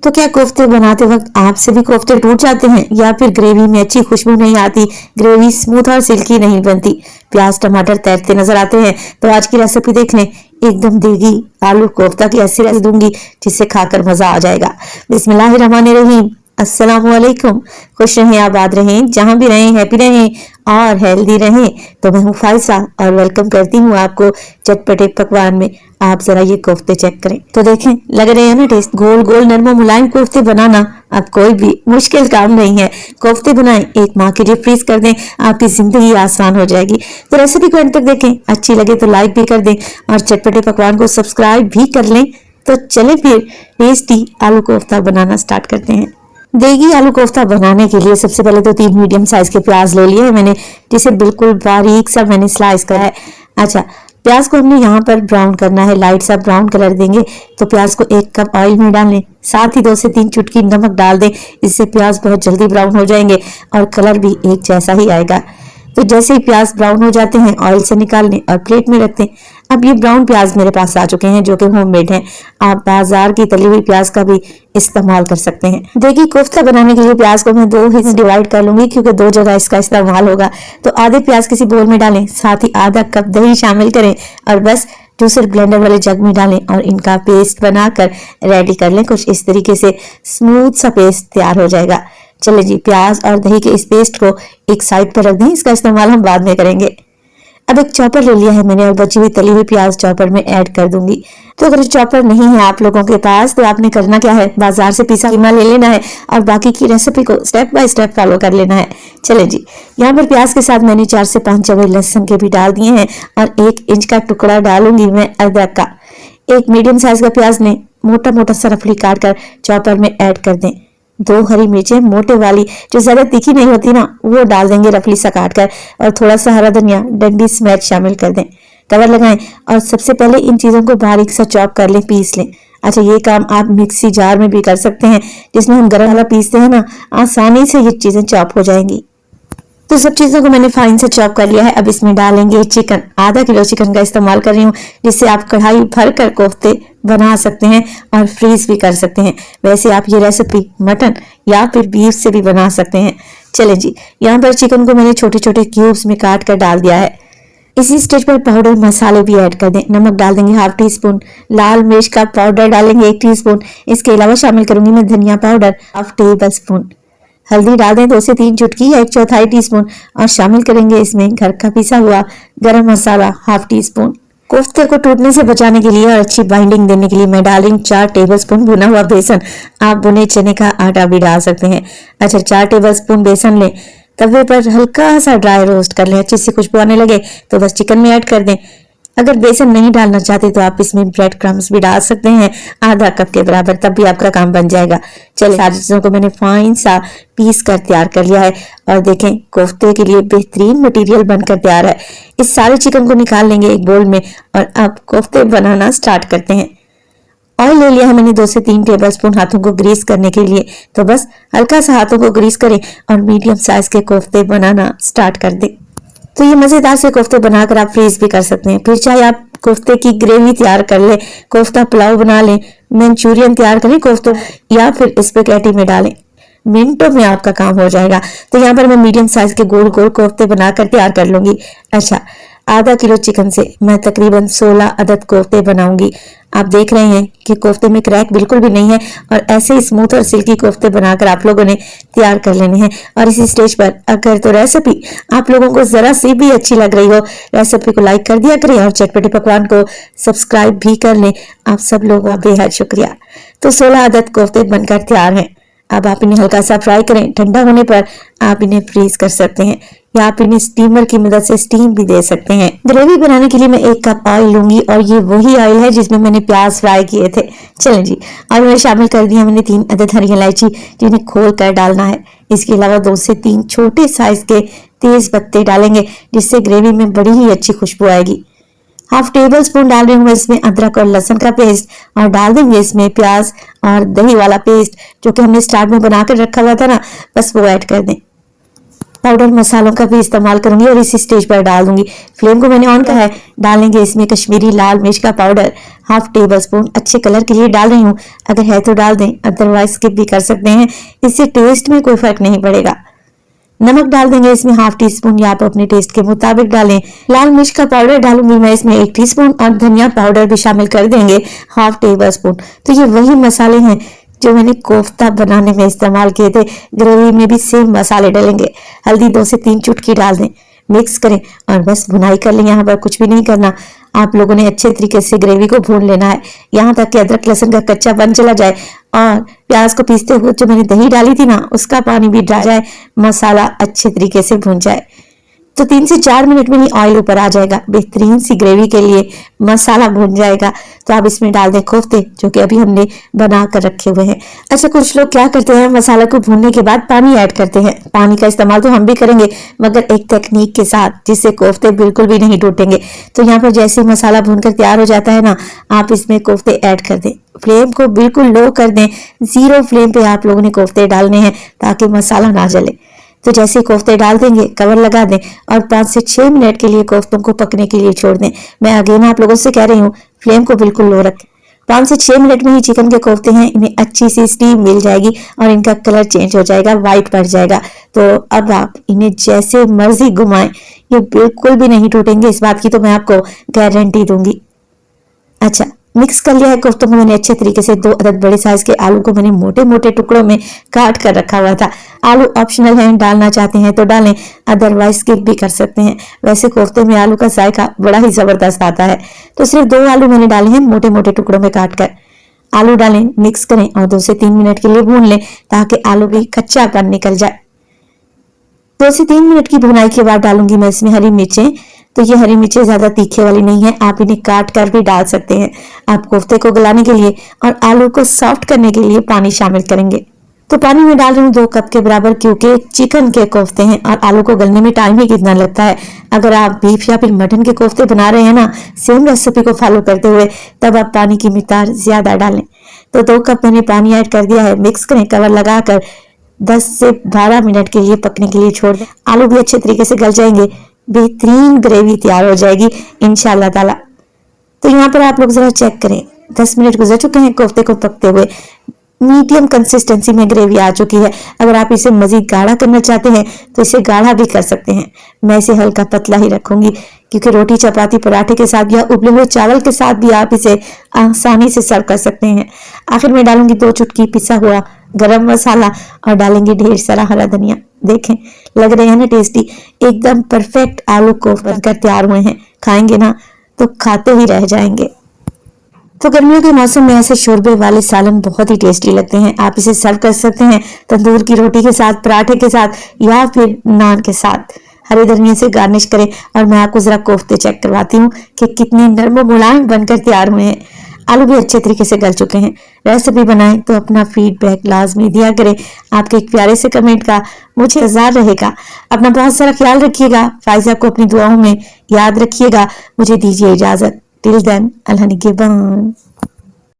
तो क्या कोफ्ते बनाते वक्त आपसे भी कोफ्ते टूट जाते हैं या फिर ग्रेवी में अच्छी खुशबू नहीं आती, ग्रेवी स्मूथ और सिल्की नहीं बनती, प्याज टमाटर तैरते नजर आते हैं? तो आज की रेसिपी देख लें, एकदम देगी आलू कोफ्ता की ऐसी रेसिपी दूंगी जिससे खाकर मजा आ जाएगा। बिस्मिल्लाहिर्रहमानिर्रहीम। अस्सलामुअलैकुम। खुश रहें, आबाद रहें, जहां भी रहें हैप्पी रहें और हेल्दी रहें। तो मैं हूँ फाइसा और वेलकम करती हूँ आपको चटपटे पकवान में। आप जरा ये कोफ्ते चेक करें तो देखें, लग रहे हैं ना टेस्ट। गोल गोल नरम मुलायम कोफ्ते बनाना अब कोई भी मुश्किल काम नहीं है। कोफ्ते बनाएं, एक माह के लिए फ्रीज कर दें, आपकी जिंदगी आसान हो जाएगी। तो रेसिपी को अंत तक देखें, अच्छी लगे तो लाइक भी कर दें और चटपटे पकवान को सब्सक्राइब भी कर लें। तो चले फिर टेस्टी आलू कोफ्ता बनाना स्टार्ट करते हैं। देगी आलू कोफ्ता बनाने के लिए सबसे पहले तो 3 मीडियम साइज के प्याज ले लिए हैं मैंने, जिसे बिल्कुल बारीक सा मैंने स्लाइस करा है। अच्छा, प्याज को हमने यहाँ पर ब्राउन करना है, लाइट सा ब्राउन कलर देंगे। तो प्याज को 1 कप ऑयल में डाल लें, साथ ही 2 से 3 चुटकी नमक डाल दें। इससे प्याज बहुत जल्दी ब्राउन हो जाएंगे और कलर भी एक जैसा ही आएगा। तो जैसे ही प्याज ब्राउन हो जाते हैं ऑयल से निकाल लें और प्लेट में रख दें। अब ये ब्राउन प्याज मेरे पास आ चुके हैं जो कि होममेड हैं। आप बाजार की तली हुई प्याज का भी इस्तेमाल कर सकते हैं। देखिए, कोफ्ता बनाने के लिए प्याज को मैं 2 हिस्से डिवाइड कर लूंगी क्योंकि 2 जगह इसका इस्तेमाल होगा। तो आधे प्याज किसी बोल में डालें, साथ ही आधा कप दही शामिल करें और बस जूसर ब्लेंडर वाले जग में डालें और इनका पेस्ट बनाकर रेडी कर लें। कुछ इस तरीके से स्मूथ सा पेस्ट तैयार हो जाएगा। चले जी, प्याज और दही के इस पेस्ट को एक साइड पर रख दें, इसका इस्तेमाल हम बाद में करेंगे। अब एक चॉपर ले लिया है मैंने और बची हुई तली हुई प्याज चॉपर में ऐड कर दूंगी। तो अगर चॉपर नहीं है आप लोगों के पास तो आपने करना क्या है, बाजार से पिसा कीमा ले लेना है और बाकी की रेसिपी को स्टेप बाय स्टेप फॉलो कर लेना है। चले जी, यहाँ पर प्याज के साथ मैंने 4 से 5 चबे लहसुन के भी डाल दिए हैं और 1 इंच का टुकड़ा डालूंगी मैं अदरक का। एक मीडियम साइज का प्याज ने मोटा मोटा सा रफली काट कर चॉपर में ऐड कर दें। 2 हरी मिर्चें मोटे वाली, जो ज्यादा तीखी नहीं होती ना, वो डाल देंगे रफली सा काट कर और थोड़ा सा हरा धनिया डंडी स्मैश शामिल कर दें। कवर लगाएं और सबसे पहले इन चीजों को बारीक सा चॉप कर लें, पीस लें। अच्छा, ये काम आप मिक्सी जार में भी कर सकते हैं जिसमें हम गरम वाला पीसते हैं ना, आसानी से ये चीजें चॉप हो जाएंगी। तो सब चीजों को मैंने फाइन से चॉप कर लिया है। अब इसमें डालेंगे चिकन। आधा किलो चिकन का इस्तेमाल कर रही हूँ, जिससे आप कढ़ाई भर कर कोफ्ते बना सकते हैं और फ्रीज भी कर सकते हैं। वैसे आप ये रेसिपी मटन या फिर बीफ से भी बना सकते हैं। चले जी, यहाँ पर चिकन को मैंने छोटे छोटे क्यूब्स में काट कर डाल दिया है। इसी स्टेज पर पाउडर मसाले भी ऐड कर दें। नमक डाल देंगे ½ टीस्पून, लाल मिर्च का पाउडर डालेंगे 1 टीस्पून। इसके अलावा शामिल करूंगी मैं धनिया पाउडर ½ टेबल स्पून। हल्दी डाल दें 2 से 3 चुटकी या 1/4 टीस्पून और शामिल करेंगे इसमें घर का पिसा हुआ गरम मसाला ½ टीस्पून। कोफ्ते को टूटने से बचाने के लिए और अच्छी बाइंडिंग देने के लिए मैं डाल रही हूँ 4 टेबलस्पून भुना हुआ बेसन। आप भुने चने का आटा भी डाल सकते हैं। अच्छा, 4 टेबलस्पून बेसन लें, तवे पर हल्का सा ड्राई रोस्ट कर लें। अच्छी सी खुशबू आने लगे तो बस चिकन में ऐड कर दें। अगर बेसन नहीं डालना चाहते तो आप इसमें ब्रेड क्रम्स भी डाल सकते हैं आधा कप के बराबर, तब भी आपका काम बन जाएगा। चलिए, सारी चीजों को मैंने फाइन सा पीस कर तैयार कर लिया है और देखें, कोफ्ते के लिए बेहतरीन मटेरियल बनकर तैयार है। इस सारे चिकन को निकाल लेंगे एक बोल में और अब कोफ्ते बनाना स्टार्ट करते हैं। ऑयल ले लिया है मैंने 2 से 3 टेबलस्पून हाथों को ग्रीस करने के लिए। तो बस हल्का सा हाथों को ग्रीस करें और मीडियम साइज के कोफ्ते बनाना स्टार्ट कर दें। तो ये मजेदार से कोफ्ते बनाकर आप फ्रीज भी कर सकते हैं। फिर चाहे आप कोफ्ते की ग्रेवी तैयार कर ले, कोफ्ता पुलाव बना लें, मंचूरियन तैयार करें कोफ्तों, या फिर स्पेगेटी में डालें, मिनटों में आपका काम हो जाएगा। तो यहाँ पर मैं मीडियम साइज के गोल गोल कोफ्ते बनाकर तैयार कर लूंगी। अच्छा, आधा किलो चिकन से मैं तकरीबन 16 अदद कोफ्ते बनाऊंगी। आप देख रहे हैं कि कोफ्ते में क्रैक बिल्कुल भी नहीं है और ऐसे ही स्मूथ और सिल्की कोफ्ते बनाकर आप लोगों ने तैयार कर लेने हैं। और इसी स्टेज पर अगर तो रेसिपी आप लोगों को जरा सी भी अच्छी लग रही हो, रेसिपी को लाइक कर दिया करें और चटपटे पकवान को सब्सक्राइब भी कर लें। आप सब लोगों का बेहद शुक्रिया। तो 16 अदद कोफ्ते बनकर तैयार हैं। अब आप इन्हें हल्का सा फ्राई करें, ठंडा होने पर आप इन्हें फ्रीज कर सकते हैं या आप इन्हें स्टीमर की मदद से स्टीम भी दे सकते हैं। ग्रेवी बनाने के लिए मैं 1 कप ऑयल लूंगी और ये वही ऑयल है जिसमें मैंने प्याज फ्राई किए थे। चलें जी, ऑयल में शामिल कर दिया मैंने 3 अदद हरी इलायची, जिन्हें खोल कर डालना है। इसके अलावा 2 से 3 छोटे साइज के तेज पत्ते डालेंगे, जिससे ग्रेवी में बड़ी ही अच्छी खुशबू आएगी। ½ टेबल स्पून डाल रही हूँ इसमें अदरक और लहसुन का पेस्ट और डाल देंगे इसमें प्याज और दही वाला पेस्ट जो कि हमने स्टार्ट में बनाकर रखा हुआ था ना, बस वो ऐड कर दें। पाउडर मसालों का भी इस्तेमाल करूंगी और इसी स्टेज पर डाल दूंगी। फ्लेम को मैंने ऑन करा है। डालेंगे इसमें कश्मीरी लाल मिर्च का पाउडर हाफ टेबल स्पून, अच्छे कलर के लिए डाल रही हूँ, अगर है तो डाल दें, अदरवाइज स्किप भी कर सकते हैं, इससे टेस्ट में कोई फर्क नहीं पड़ेगा। नमक डाल देंगे इसमें हाफ टी स्पून, या आप अपने टेस्ट के मुताबिक डालें। लाल मिर्च का पाउडर डालूंगी मैं इसमें 1 टीस्पून और धनिया पाउडर भी शामिल कर देंगे हाफ टेबल स्पून। तो ये वही मसाले हैं जो मैंने कोफ्ता बनाने में इस्तेमाल किए थे। ग्रेवी में भी सेम मसाले डालेंगे। हल्दी 2 से 3 चुटकी डाल दें, मिक्स करें और बस भुनाई कर लें। यहाँ पर कुछ भी नहीं करना, आप लोगों ने अच्छे तरीके से ग्रेवी को भून लेना है, यहाँ तक कि अदरक लहसुन का कच्चापन चला जाए और प्याज को पीसते हुए जो मैंने दही डाली थी ना उसका पानी भी ड्रा जाए, मसाला अच्छे तरीके से भून जाए। तो 3 से 4 मिनट में ही ऑयल ऊपर आ जाएगा। बेहतरीन सी ग्रेवी के लिए मसाला भून जाएगा तो आप इसमें डाल दें कोफ्ते जो कि अभी हमने बना कर रखे हुए हैं। अच्छा, कुछ लोग क्या करते हैं, मसाला को भूनने के बाद पानी ऐड करते हैं। पानी का इस्तेमाल तो हम भी करेंगे मगर एक टेक्निक के साथ जिससे कोफ्ते बिल्कुल भी नहीं टूटेंगे। तो यहाँ पर जैसे मसाला भूनकर तैयार हो जाता है ना, आप इसमें कोफ्ते ऐड कर दें। फ्लेम को बिल्कुल लो कर दें, 0 फ्लेम पे आप लोगों ने कोफ्ते डालने हैं ताकि मसाला ना जले। तो जैसे कोफ्ते डाल देंगे कवर लगा दें और 5 से 6 मिनट के लिए कोफ्तों को पकने के लिए छोड़ दें। मैं अगेन आप लोगों से कह रही हूँ फ्लेम को बिल्कुल लो रखें। 5 से 6 मिनट में ही चिकन के कोफ्ते हैं, इन्हें अच्छी सी स्टीम मिल जाएगी और इनका कलर चेंज हो जाएगा, वाइट पड़ जाएगा। तो अब आप इन्हें जैसे मर्जी घुमाएं, ये बिल्कुल भी नहीं टूटेंगे, इस बात की तो मैं आपको गारंटी दूंगी। अच्छा, मिक्स कर लिया है कोफ्तों को मैंने अच्छे तरीके से। 2 अदद बड़े साइज के आलू को मैंने मोटे मोटे टुकड़ों में काट कर रखा हुआ था। आलू ऑप्शनल है, डालना चाहते हैं तो डालें, अदरवाइज स्किप भी कर सकते हैं। वैसे कोफ्ते में आलू का जायका बड़ा ही जबरदस्त आता है। तो सिर्फ 2 आलू मैंने डाले हैं मोटे मोटे टुकड़ों में काट कर। आलू डालें, मिक्स करें और 2 से 3 मिनट के लिए भून लें ताकि आलू भी कच्चापन निकल जाए। 2 से 3 मिनट की भुनाई के बाद डालूंगी मैं इसमें हरी मिर्चें। तो ये हरी मिर्चें ज्यादा तीखे वाली नहीं है, आप इन्हें काट कर भी डाल सकते हैं। आप कोफ्ते को गलाने के लिए और आलू को सॉफ्ट करने के लिए पानी शामिल करेंगे। तो पानी में डाल रही हूँ 2 कप के बराबर, क्योंकि चिकन के कोफ्ते हैं और आलू को गलने में टाइम ही कितना लगता है। अगर आप बीफ या फिर मटन के कोफ्ते बना रहे हैं ना सेम रेसिपी को फॉलो करते हुए, तब आप पानी की मिकदार ज्यादा डालें। तो 2 कप मैंने पानी ऐड कर दिया है, मिक्स करें, कवर लगाकर 10 से 12 मिनट के लिए पकने के लिए छोड़ दें। आलू भी अच्छे तरीके से गल जाएंगे, बेहतरीन ग्रेवी तैयार हो जाएगी इंशाल्लाह ताला। तो यहाँ पर आप लोग जरा चेक करें, 10 मिनट गुजर चुके हैं कोफ्ते को पकते हुए। मीडियम कंसिस्टेंसी में ग्रेवी आ चुकी है। अगर आप इसे मजीद गाढ़ा करना चाहते हैं तो इसे गाढ़ा भी कर सकते हैं। मैं इसे हल्का पतला ही रखूंगी क्योंकि रोटी चपाती पराठे के साथ या उबले हुए चावल के साथ भी आप इसे आसानी से सर्व कर सकते हैं। आखिर में डालूंगी 2 चुटकी पिसा हुआ गरम मसाला और डालेंगे ढेर सारा हरा धनिया। देखें, लग रहे हैं ना टेस्टी, एकदम परफेक्ट आलू कोफ्ते बनकर तैयार हुए हैं। खाएंगे ना तो खाते ही रह जाएंगे। तो गर्मियों के मौसम में ऐसे शोरबे वाले सालन बहुत ही टेस्टी लगते हैं। आप इसे सर्व कर सकते हैं तंदूर की रोटी के साथ, पराठे के साथ या फिर नान के साथ। हरे धनिया से गार्निश करें और मैं आपको जरा कोफ्ते चेक करवाती हूँ कि कितने नरम मुलायम बनकर तैयार हुए हैं। आलू भी अच्छे तरीके से गल चुके हैं। रेसिपी बनाएं तो अपना फीडबैक लाजमी दिया करें। आपके एक प्यारे से कमेंट का मुझे इंतजार रहेगा। अपना बहुत सारा ख्याल रखिएगा। फाइजा को अपनी दुआओं में याद रखिएगा। मुझे दीजिए इजाजत। टिल देन, अल्लाह निगहबान।